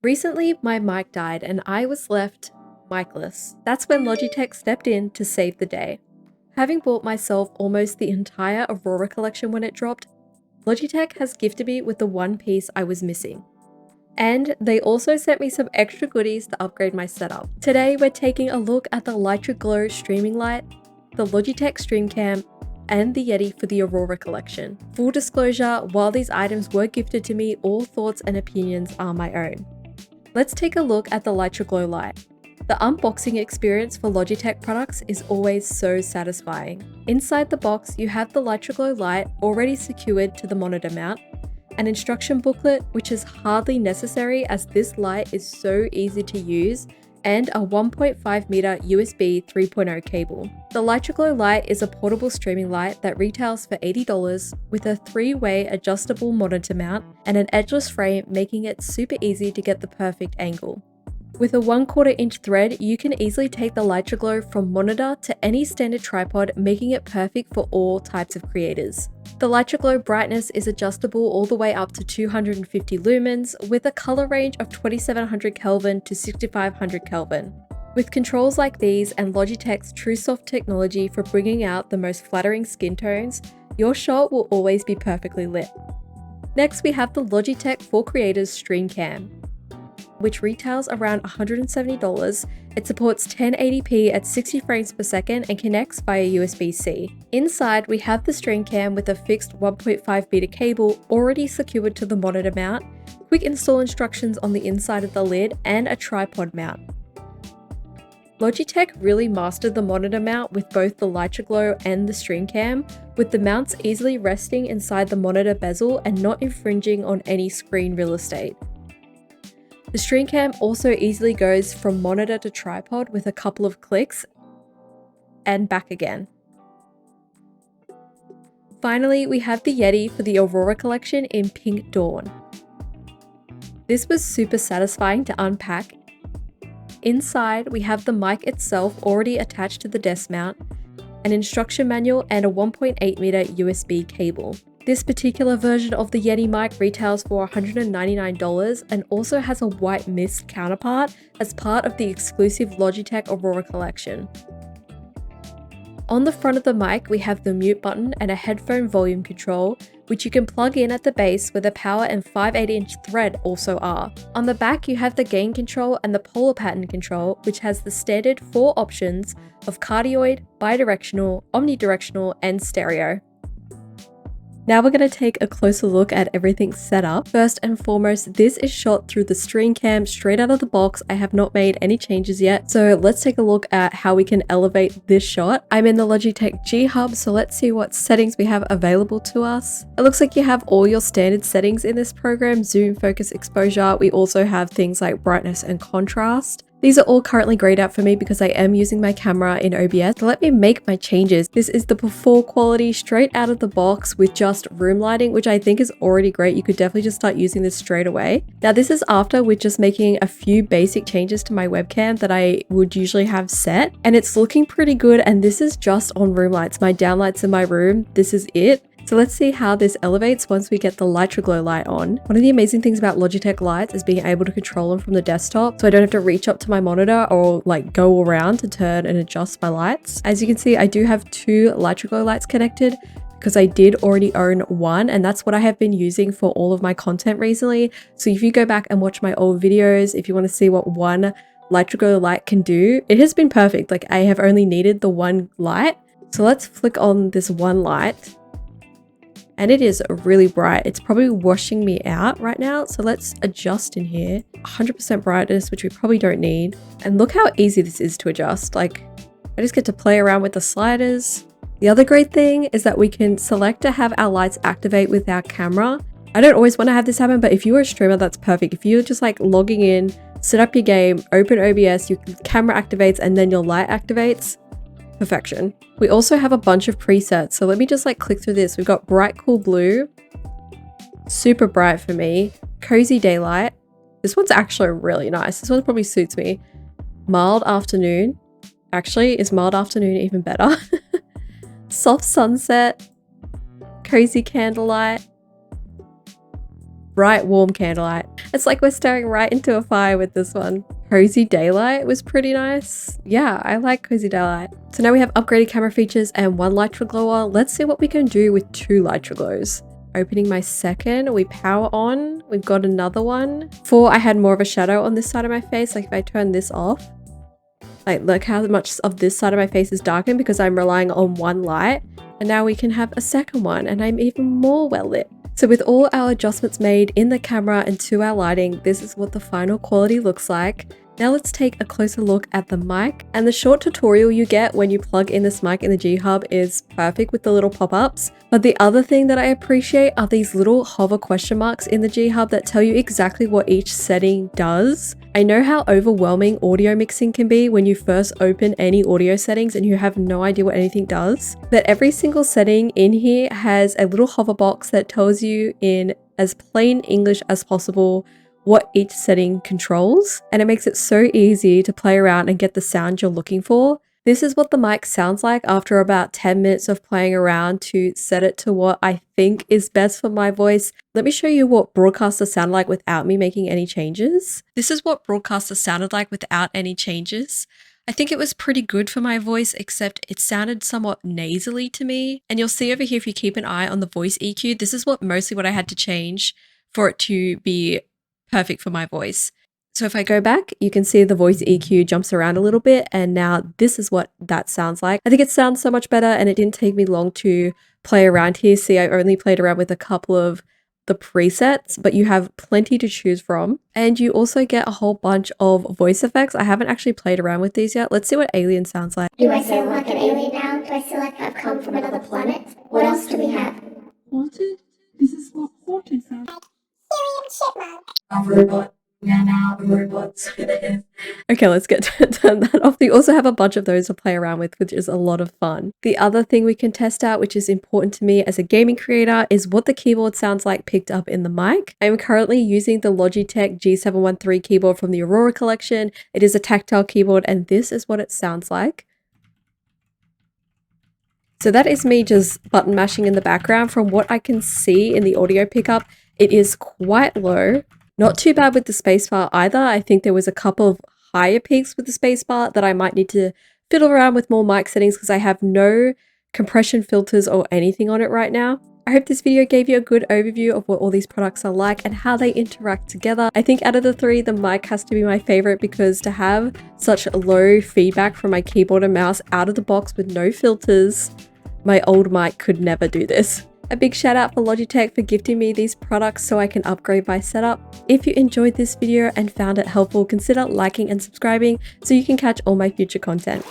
Recently, my mic died and I was left micless. That's when Logitech stepped in to save the day. Having bought myself almost the entire Aurora Collection when it dropped, Logitech has gifted me with the one piece I was missing. And they also sent me some extra goodies to upgrade my setup. Today, we're taking a look at the Litra Glow streaming light, the Logitech Streamcam, and the Yeti for the Aurora Collection. Full disclosure, while these items were gifted to me, all thoughts and opinions are my own. Let's take a look at the Litra Glow light. The unboxing experience for Logitech products is always so satisfying. Inside the box, you have the Litra Glow light already secured to the monitor mount, an instruction booklet which is hardly necessary as this light is so easy to use, and a 1.5 meter USB 3.0 cable. The Litra Glow light is a portable streaming light that retails for $80 with a 3-way adjustable monitor mount and an edgeless frame, making it super easy to get the perfect angle. With a 1/4 inch thread, you can easily take the Litra Glow from monitor to any standard tripod, making it perfect for all types of creators. The Litra Glow brightness is adjustable all the way up to 250 lumens with a color range of 2700 Kelvin to 6500 Kelvin. With controls like these and Logitech's TrueSoft technology for bringing out the most flattering skin tones, your shot will always be perfectly lit. Next, we have the Logitech for Creators Streamcam, which retails around $170. It supports 1080p at 60 frames per second and connects via USB-C. Inside, we have the Streamcam with a fixed 1.5 meter cable already secured to the monitor mount, quick install instructions on the inside of the lid, and a tripod mount. Logitech really mastered the monitor mount with both the Litra Glow and the Streamcam, with the mounts easily resting inside the monitor bezel and not infringing on any screen real estate. The Streamcam also easily goes from monitor to tripod with a couple of clicks and back again. Finally, we have the Yeti for the Aurora Collection in Pink Dawn. This was super satisfying to unpack. Inside, we have the mic itself already attached to the desk mount, an instruction manual, and a 1.8 meter USB cable. This particular version of the Yeti mic retails for $199 and also has a white mist counterpart as part of the exclusive Logitech Aurora Collection. On the front of the mic, we have the mute button and a headphone volume control, which you can plug in at the base where the power and 5/8 inch thread also are. On the back, you have the gain control and the polar pattern control, which has the standard 4 options of cardioid, bidirectional, omnidirectional, and stereo. Now we're going to take a closer look at everything set up. First and foremost, this is shot through the Streamcam straight out of the box. I have not made any changes yet. So let's take a look at how we can elevate this shot. I'm in the Logitech G Hub, so let's see what settings we have available to us. It looks like you have all your standard settings in this program: zoom, focus, exposure. We also have things like brightness and contrast. These are all currently grayed out for me because I am using my camera in OBS. So let me make my changes. This is the before quality straight out of the box with just room lighting, which I think is already great. You could definitely just start using this straight away. Now this is after with just making a few basic changes to my webcam that I would usually have set, and it's looking pretty good. And this is just on room lights, my downlights in my room. This is it. So let's see how this elevates once we get the Litra Glow light on. One of the amazing things about Logitech lights is being able to control them from the desktop, so I don't have to reach up to my monitor or like go around to turn and adjust my lights. As you can see, I do have 2 Litra Glow lights connected because I did already own one, and that's what I have been using for all of my content recently. So if you go back and watch my old videos, if you want to see what one Litra Glow light can do, it has been perfect. Like, I have only needed the one light. So let's flick on this one light. And it is really bright. It's probably washing me out right now. So let's adjust in here. 100% brightness, which we probably don't need. And look how easy this is to adjust. Like, I just get to play around with the sliders. The other great thing is that we can select to have our lights activate with our camera. I don't always want to have this happen, but if you're a streamer, that's perfect. If you're just like logging in, set up your game, open OBS, your camera activates, and then your light activates. Perfection. We also have a bunch of presets, so let me just like click through this. We've got bright cool blue, super bright for me, cozy daylight. This one's actually really nice. This one probably suits me. Mild afternoon. Actually, is mild afternoon even better? Soft sunset, cozy candlelight, bright, warm candlelight. It's like we're staring right into a fire with this one. Cozy daylight was pretty nice. Yeah, I like cozy daylight. So now we have upgraded camera features and one Litra Glower. Let's see what we can do with 2 Litra Glows. Opening my second, we power on. We've got another one. Before I had more of a shadow on this side of my face. Like if I turn this off, like look how much of this side of my face is darkened because I'm relying on one light. And now we can have a second one and I'm even more well lit. So with all our adjustments made in the camera and to our lighting, this is what the final quality looks like. Now let's take a closer look at the mic, and the short tutorial you get when you plug in this mic in the G-Hub is perfect with the little pop-ups. But the other thing that I appreciate are these little hover question marks in the G-Hub that tell you exactly what each setting does. I know how overwhelming audio mixing can be when you first open any audio settings and you have no idea what anything does. But every single setting in here has a little hover box that tells you in as plain English as possible what each setting controls, and it makes it so easy to play around and get the sound you're looking for. This is what the mic sounds like after about 10 minutes of playing around to set it to what I think is best for my voice. Let me show you what Broadcaster sounded like without me making any changes. This is what Broadcaster sounded like without any changes. I think it was pretty good for my voice, except it sounded somewhat nasally to me. And you'll see over here, if you keep an eye on the voice EQ, this is mostly what I had to change for it to be perfect for my voice. So if I go back, you can see the voice EQ jumps around a little bit, and now this is what that sounds like. I think it sounds so much better, and it didn't take me long to play around here. See, I only played around with a couple of the presets, but you have plenty to choose from. And you also get a whole bunch of voice effects. I haven't actually played around with these yet. Let's see what alien sounds like. Do I sound like an alien now? Do I sound like I've come from another planet? What else do we have? Haunted? This is what haunted sounds like. Chipmunk. A robot. We are now robots. Okay, let's get to turn that off. We also have a bunch of those to play around with, which is a lot of fun. The other thing we can test out, which is important to me as a gaming creator, is what the keyboard sounds like picked up in the mic. I am currently using the Logitech G713 keyboard from the Aurora Collection. It is a tactile keyboard, and this is what it sounds like. So that is me just button mashing in the background. From what I can see in the audio pickup, it is quite low. Not too bad with the spacebar either. I think there was a couple of higher peaks with the spacebar that I might need to fiddle around with more mic settings because I have no compression filters or anything on it right now. I hope this video gave you a good overview of what all these products are like and how they interact together. I think out of the 3, the mic has to be my favorite because to have such low feedback from my keyboard and mouse out of the box with no filters, my old mic could never do this. A big shout out for Logitech for gifting me these products so I can upgrade my setup. If you enjoyed this video and found it helpful, consider liking and subscribing so you can catch all my future content.